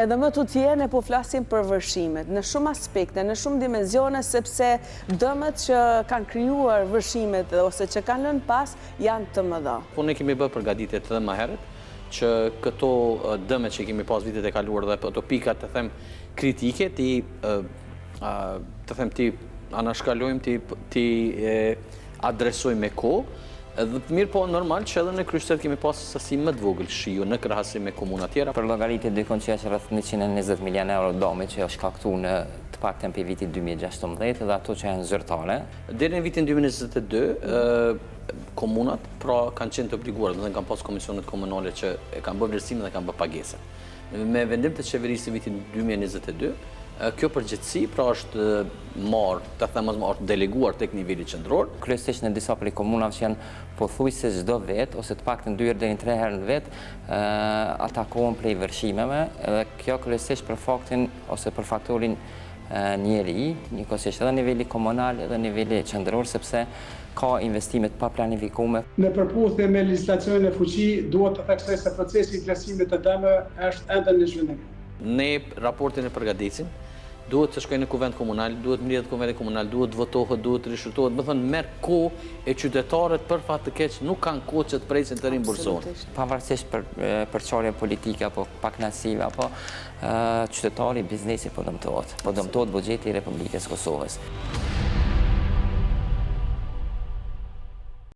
edhe më tutje ne po flasim për vërshimet, në shumë aspekte, në shumë dimenzione, sepse dëmet që kanë krijuar vërshimet ose që kanë lënë pas janë të mëdha. Po ne kemi bërë përgatitje të dhe më herët, që këto dëmet që kemi pas vitet e kaluar dhe ato pikat të them kritike, ti anashkalojmë, ti adresojmë me kohë, dhe mirë po normal që edhe në Kryqëzet kemi pas sasi më të vogël shiu në krahasim me komuna tjera. Për llogaritë dikon që është rreth 120 milion euro domi që është shkaktuar në të paktën për vitin 2016 dhe ato që janë zyrtare. Deri në vitin 2022 komunat pra kanë qenë të obliguar, do të kanë pas komisionet komunale që e kanë bërë vlerësime dhe kanë bërë pagesa. Me vendim të qeverisë vitin 2022, kjo përgjithësi pra është marrë, deleguar tek nivelli qendror. Kryesisht në disa prej komunave që janë pothuajse çdo vit ose të paktën 2 deri në 3 herë në vit atakohen prej vërshimeve dhe kjo kryesisht për faktin ose për faktorin njëkohësisht edhe nivelli komunal edhe nivelli qendror sepse ka investime të paplanifikuara. Në përputhje me legjislacionin e fuqi, duhet të theksoj se procesi i vlerësimit të dëmeve është ende në zhvillim. Ne raportin e përgatisim, duhet të shkojnë në kuvend komunal, duhet mbledhet kuvendi komunal, duhet votohet, duhet rishërtohet, më thënë merr kohë e qytetarët për fat të keq nuk kanë kohë që të presin të rimbursohen. Pavarësisht për çfarë politike apo pakënaqësive apo qytetari, biznesi po dëmtohet buxheti i Republikës Kosovës.